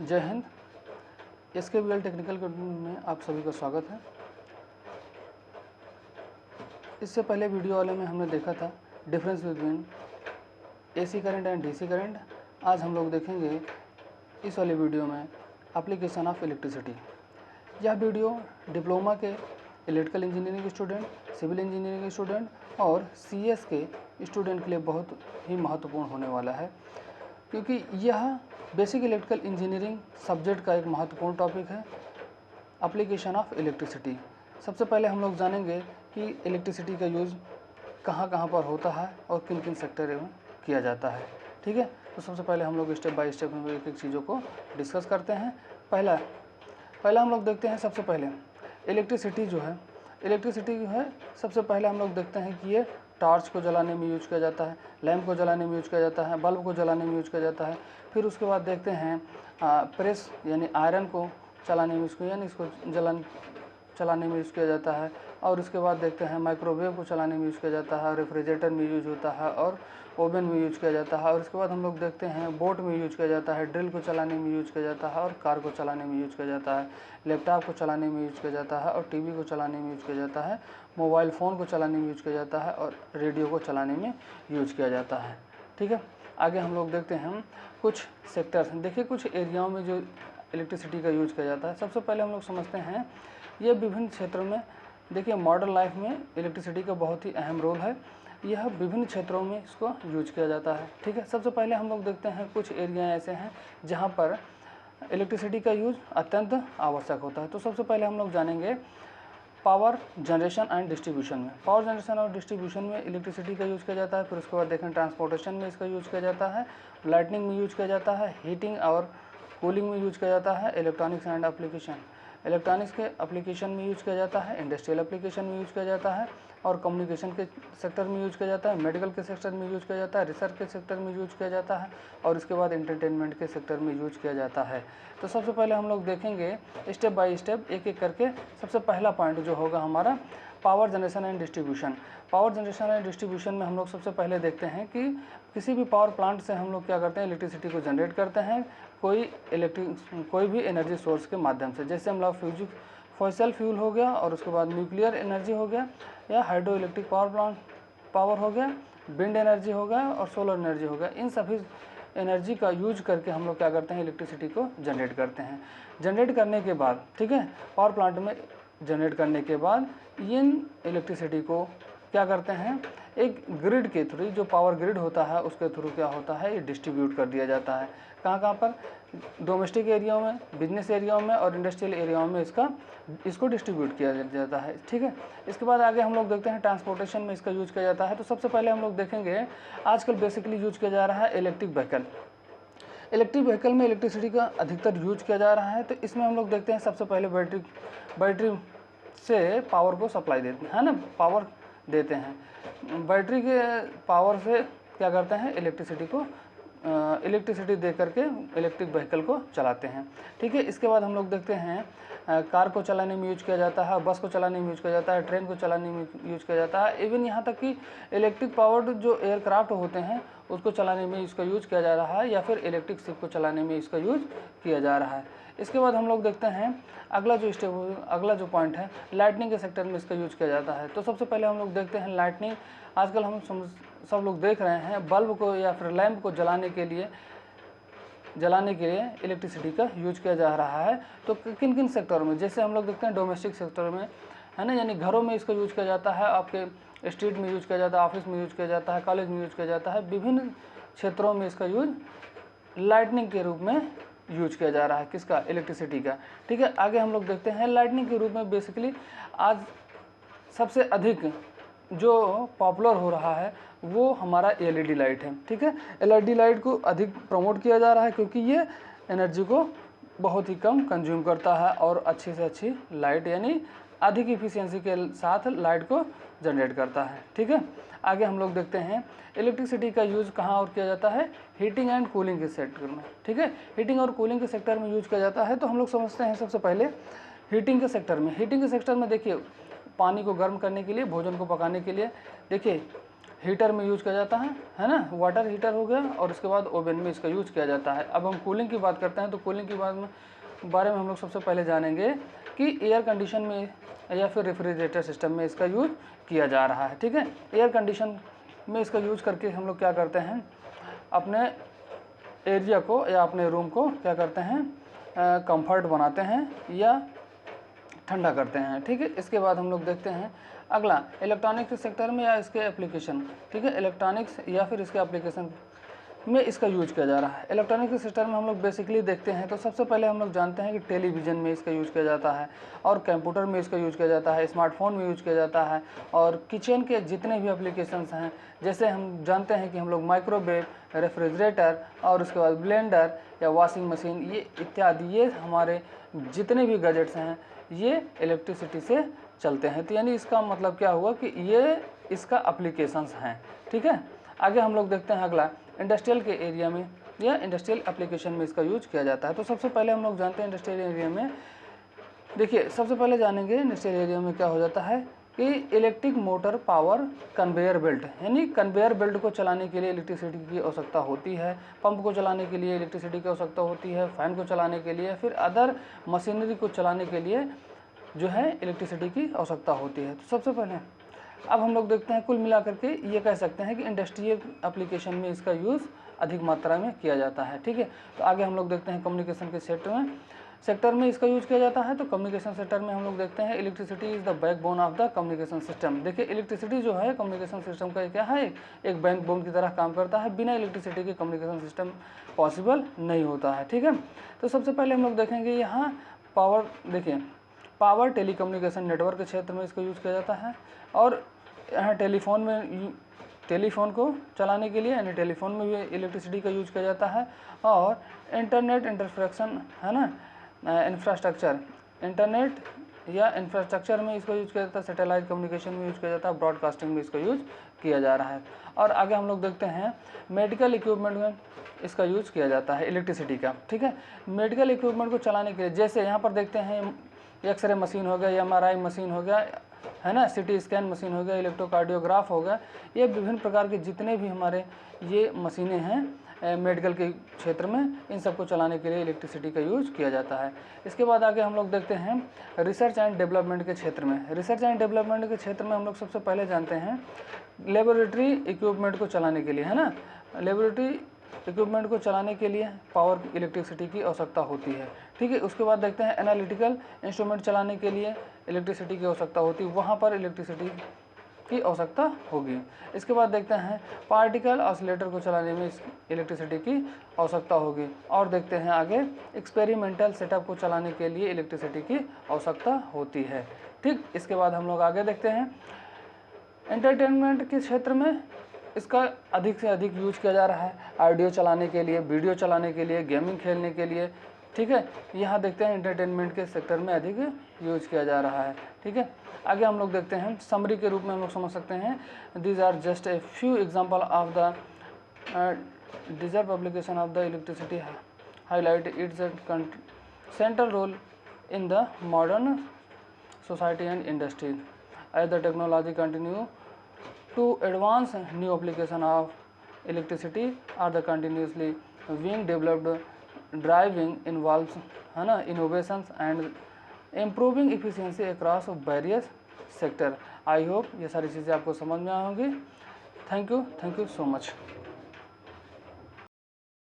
जय Hind. SKVL technical में आप सभी का स्वागत है। इससे पहले वीडियो वाले में हमने देखा था difference between AC current and DC current. आज हम लोग देखेंगे इस वाले वीडियो में एप्लीकेशन ऑफ इलेक्ट्रिसिटी। यह वीडियो डिप्लोमा के electrical engineering student, civil engineering student और CS के स्टूडेंट के लिए बहुत ही महत्वपूर्ण होने वाला है, क्योंकि यह बेसिक इलेक्ट्रिकल इंजीनियरिंग सब्जेक्ट का एक महत्वपूर्ण टॉपिक है, एप्लीकेशन ऑफ इलेक्ट्रिसिटी। सबसे पहले हम लोग जानेंगे कि इलेक्ट्रिसिटी का यूज़ कहाँ कहाँ पर होता है और किन किन सेक्टर में किया जाता है। ठीक है, तो सबसे पहले हम लोग स्टेप बाय स्टेप में एक एक चीज़ों को डिस्कस करते हैं। पहला हम लोग देखते हैं, सबसे पहले इलेक्ट्रिसिटी जो है सबसे पहले हम लोग देखते हैं कि ये टॉर्च को जलाने में यूज किया जाता है, लैंप को जलाने में यूज किया जाता है, बल्ब को जलाने में यूज किया जाता है। फिर उसके बाद देखते हैं प्रेस यानी आयरन को चलाने में इसको चलाने में यूज़ किया जाता है। और उसके बाद देखते हैं माइक्रोवेव को चलाने में यूज़ किया जाता है, रेफ्रिजरेटर में यूज होता है और ओवन में यूज किया जाता है। और उसके बाद हम लोग देखते हैं बोट में यूज किया जाता है, ड्रिल को चलाने में यूज किया जाता है और कार को चलाने में यूज किया जाता है, लैपटॉप को चलाने में यूज किया जाता है और टीवी को चलाने में यूज किया जाता है, मोबाइल फ़ोन को चलाने में यूज किया जाता है और रेडियो को चलाने में यूज किया जाता है। ठीक है, आगे हम लोग देखते हैं कुछ सेक्टर्स। देखिए, कुछ एरियाओं में जो इलेक्ट्रिसिटी का यूज किया जाता है, सबसे पहले हम लोग समझते हैं ये विभिन्न क्षेत्रों में। देखिए, मॉडर्न लाइफ में इलेक्ट्रिसिटी का बहुत ही अहम रोल है, यह विभिन्न क्षेत्रों में इसको यूज किया जाता है। ठीक है, सबसे पहले हम लोग देखते हैं कुछ एरिया ऐसे हैं जहाँ पर इलेक्ट्रिसिटी का यूज अत्यंत आवश्यक होता है। तो सबसे पहले हम लोग जानेंगे पावर जनरेशन एंड डिस्ट्रीब्यूशन में। पावर जनरेशन और डिस्ट्रीब्यूशन में इलेक्ट्रिसिटी का यूज़ किया जाता है। फिर उसके बाद देखें ट्रांसपोर्टेशन में इसका यूज़ किया जाता है, लाइटनिंग में यूज़ किया जाता है, हीटिंग और कूलिंग में यूज़ किया जाता है, इलेक्ट्रॉनिक्स एंड एप्लीकेशन, इलेक्ट्रॉनिक्स के एप्लीकेशन में यूज़ किया जाता है, इंडस्ट्रियल एप्लीकेशन में यूज़ किया जाता है और कम्युनिकेशन के सेक्टर में यूज़ किया जाता है, मेडिकल के सेक्टर में यूज़ किया जाता है, रिसर्च के सेक्टर में यूज़ किया जाता है और उसके बाद एंटरटेनमेंट के सेक्टर में यूज़ किया जाता है। तो सबसे पहले हम लोग देखेंगे स्टेप बाय स्टेप एक एक करके। सबसे पहला पॉइंट जो होगा हमारा power generation and distribution. Power generation and distribution में हम लोग सबसे पहले देखते हैं कि किसी भी पावर प्लांट से हम लोग क्या करते हैं, इलेक्ट्रिसिटी को जनरेट करते हैं कोई भी एनर्जी सोर्स के माध्यम से। जैसे हम लोग फॉसिल फ्यूल हो गया और उसके बाद न्यूक्लियर एनर्जी हो गया या हाइड्रो इलेक्ट्रिक पावर हो गया, विंड एनर्जी हो गया और सोलर एनर्जी हो गया। इन सभी एनर्जी का यूज करके हम लोग क्या करते हैं, इलेक्ट्रिसिटी को जनरेट करते हैं। जनरेट करने के बाद, ठीक है, पावर प्लांट में जनरेट करने के बाद इन इलेक्ट्रिसिटी को क्या करते हैं, एक ग्रिड के थ्रू, जो पावर ग्रिड होता है उसके थ्रू क्या होता है, ये डिस्ट्रीब्यूट कर दिया जाता है। कहाँ पर, डोमेस्टिक एरियाओं में, बिजनेस एरियाओं में और इंडस्ट्रियल एरियाओं में इसको डिस्ट्रीब्यूट किया जाता है। ठीक है, इसके बाद आगे हम लोग देखते हैं ट्रांसपोर्टेशन में इसका यूज किया जाता है। तो सबसे पहले हम लोग देखेंगे आजकल बेसिकली यूज किया जा रहा है इलेक्ट्रिक व्हीकल। इलेक्ट्रिक व्हीकल में इलेक्ट्रिसिटी का अधिकतर यूज किया जा रहा है। तो इसमें हम लोग देखते हैं सबसे पहले बैटरी से पावर को सप्लाई देते हैं, है ना, पावर देते हैं। बैटरी के पावर से क्या करते हैं, इलेक्ट्रिसिटी दे करके इलेक्ट्रिक व्हीकल को चलाते हैं। ठीक है, इसके बाद हम लोग देखते हैं कार को चलाने में यूज किया जाता है, बस को चलाने में यूज किया जाता है, ट्रेन को चलाने में यूज किया जाता है। इवन यहाँ तक कि इलेक्ट्रिक पावर्ड जो एयरक्राफ्ट होते हैं उसको चलाने में इसका यूज किया जा रहा है या फिर इलेक्ट्रिक शिप को चलाने में इसका यूज किया जा रहा है। इसके बाद हम लोग देखते हैं अगला जो पॉइंट है, लाइटनिंग के सेक्टर में इसका यूज किया जाता है। तो सबसे पहले हम लोग देखते हैं लाइटनिंग। आजकल हम सब लोग देख रहे हैं बल्ब को या फिर लैंप को जलाने के लिए इलेक्ट्रिसिटी का यूज किया जा रहा है। तो किन किन सेक्टरों में, जैसे हम लोग देखते हैं डोमेस्टिक सेक्टर में, है ना, यानी घरों में इसका यूज किया जाता है, आपके स्ट्रीट में यूज किया जाता है, ऑफिस में यूज किया जाता है, कॉलेज में यूज किया जाता है। विभिन्न क्षेत्रों में इसका यूज लाइटनिंग के रूप में यूज किया जा रहा है, किसका, इलेक्ट्रिसिटी का। ठीक है, आगे हम लोग देखते हैं लाइटनिंग के रूप में बेसिकली आज सबसे अधिक जो पॉपुलर हो रहा है वो हमारा LED लाइट है। ठीक है, LED लाइट को अधिक प्रमोट किया जा रहा है क्योंकि ये एनर्जी को बहुत ही कम कंज्यूम करता है और अच्छी से अच्छी लाइट यानी अधिक इफिशियंसी के साथ लाइट को जनरेट करता है। ठीक है, आगे हम लोग देखते हैं इलेक्ट्रिसिटी का यूज़ कहाँ और किया जाता है, हीटिंग एंड कूलिंग के सेक्टर में। ठीक है, हीटिंग और कूलिंग के सेक्टर में यूज किया जाता है। तो हम लोग समझते हैं सबसे पहले हीटिंग के सेक्टर में। हीटिंग के सेक्टर में देखिए, पानी को गर्म करने के लिए, भोजन को पकाने के लिए, देखिए हीटर में यूज किया जाता है ना, वाटर हीटर हो गया, और उसके बाद ओवन में इसका यूज किया जाता है। अब हम कूलिंग की बात करते हैं, तो कूलिंग की बारे में हम लोग सबसे पहले जानेंगे कि एयर कंडीशन में या फिर रेफ्रिजरेटर सिस्टम में इसका यूज किया जा रहा है। ठीक है, एयर कंडीशन में इसका यूज करके हम लोग क्या करते हैं, अपने एरिया को या अपने रूम को क्या करते हैं, कंफर्ट बनाते हैं या ठंडा करते हैं। ठीक है, इसके बाद हम लोग देखते हैं अगला इलेक्ट्रॉनिक्स सेक्टर में या इसके एप्लीकेशन। ठीक है, इलेक्ट्रॉनिक्स या फिर इसके एप्लीकेशन में इसका यूज किया जा रहा है। इलेक्ट्रॉनिक सेक्टर में हम लोग बेसिकली देखते हैं तो सबसे पहले हम लोग जानते हैं कि टेलीविज़न में इसका यूज किया जाता है, और कंप्यूटर में इसका यूज किया जाता है, स्मार्टफोन में यूज किया जाता है, और किचन के जितने भी एप्लीकेशंस हैं, जैसे हम जानते हैं कि हम लोग माइक्रोवेव, रेफ्रिजरेटर और उसके बाद ब्लेंडर या वॉशिंग मशीन, ये इत्यादि, ये हमारे जितने भी गैजेट्स हैं ये इलेक्ट्रिसिटी से चलते हैं। तो यानी इसका मतलब क्या हुआ कि ये इसका एप्लीकेशंस हैं। ठीक है, आगे हम लोग देखते हैं अगला इंडस्ट्रियल के एरिया में या इंडस्ट्रियल एप्लीकेशन में इसका यूज किया जाता है। तो सबसे पहले हम लोग जानते हैं इंडस्ट्रियल एरिया में, देखिए सबसे पहले जानेंगे इंडस्ट्रियल एरिया में क्या हो जाता है कि electric motor power conveyor belt, यानी कन्वेयर बेल्ट को चलाने के लिए इलेक्ट्रिसिटी की आवश्यकता होती है, पंप को चलाने के लिए इलेक्ट्रिसिटी की आवश्यकता होती है, फैन को चलाने के लिए, फिर अदर मशीनरी को चलाने के लिए जो है इलेक्ट्रिसिटी की आवश्यकता होती है। तो सबसे पहले अब हम लोग देखते हैं, कुल मिलाकर के ये कह सकते हैं कि इंडस्ट्रियल एप्लीकेशन में इसका यूज़ अधिक मात्रा में किया जाता है। ठीक है, तो आगे हम लोग देखते हैं कम्युनिकेशन के सेक्टर में इसका यूज किया जाता है। तो कम्युनिकेशन सेक्टर में हम लोग देखते हैं electricity is the backbone of the communication system. देखिए इलेक्ट्रिसिटी जो है कम्युनिकेशन सिस्टम का क्या है, एक बैकबोन की तरह काम करता है। बिना इलेक्ट्रिसिटी के कम्युनिकेशन सिस्टम पॉसिबल नहीं होता है। ठीक है, तो सबसे पहले हम लोग देखेंगे यहाँ पावर, देखिए पावर टेलीकम्युनिकेशन नेटवर्क के क्षेत्र में इसका यूज किया जाता है, और यहाँ टेलीफोन को चलाने के लिए यानी टेलीफोन में भी इलेक्ट्रिसिटी का यूज किया जाता है, और इंटरनेट इंटरफ्रेक्शन है ना, इंफ्रास्ट्रक्चर, इंटरनेट या इंफ्रास्ट्रक्चर में इसको यूज किया जाता है, सैटेलाइट कम्युनिकेशन में यूज किया जाता है, ब्रॉडकास्टिंग में इसका यूज किया जा रहा है। और आगे हम लोग देखते हैं मेडिकल इक्विपमेंट में इसका यूज किया जाता है इलेक्ट्रिसिटी का। ठीक है, मेडिकल इक्विपमेंट को चलाने के लिए, जैसे यहाँ पर देखते हैं एक्सरे मशीन हो गया, MRI मशीन हो गया है ना, CT स्कैन मशीन हो गया, इलेक्ट्रोकार्डियोग्राफ हो गया, ये विभिन्न प्रकार के जितने भी हमारे ये मशीनें हैं मेडिकल के क्षेत्र में, इन सबको चलाने के लिए इलेक्ट्रिसिटी का यूज किया जाता है। इसके बाद आगे हम लोग देखते हैं रिसर्च एंड डेवलपमेंट के क्षेत्र में। रिसर्च एंड डेवलपमेंट के क्षेत्र में हम लोग सबसे पहले जानते हैं लेबोरेटरी इक्विपमेंट को चलाने के लिए, है ना, लेबोरेटरी इक्विपमेंट को चलाने के लिए पावर इलेक्ट्रिसिटी की आवश्यकता होती है। ठीक है, उसके बाद देखते हैं एनालिटिकल इंस्ट्रूमेंट चलाने के लिए इलेक्ट्रिसिटी की आवश्यकता होती है, वहाँ पर इलेक्ट्रिसिटी की आवश्यकता होगी। इसके बाद देखते हैं पार्टिकल ऑसिलेटर को चलाने में इलेक्ट्रिसिटी की आवश्यकता होगी। और देखते हैं आगे एक्सपेरिमेंटल सेटअप को चलाने के लिए इलेक्ट्रिसिटी की आवश्यकता होती है। ठीक, इसके बाद हम लोग आगे देखते हैं एंटरटेनमेंट के क्षेत्र में इसका अधिक से अधिक यूज किया जा रहा है, ऑडियो चलाने के लिए, वीडियो चलाने के लिए, गेमिंग खेलने के लिए। ठीक है, यहाँ देखते हैं एंटरटेनमेंट के सेक्टर में अधिक यूज किया जा रहा है। ठीक है, आगे हम लोग देखते हैं समरी के रूप में हम लोग समझ सकते हैं, these are just a few example of the डिजर्व application of the electricity highlight its central role in the modern society and industry as the technology continue to advance. New application of electricity are the continuously being developed, driving involves है ना innovations and improving efficiency across various sector. I hope ये सारी चीज़ें आपको समझ में आई होंगी। Thank you so much.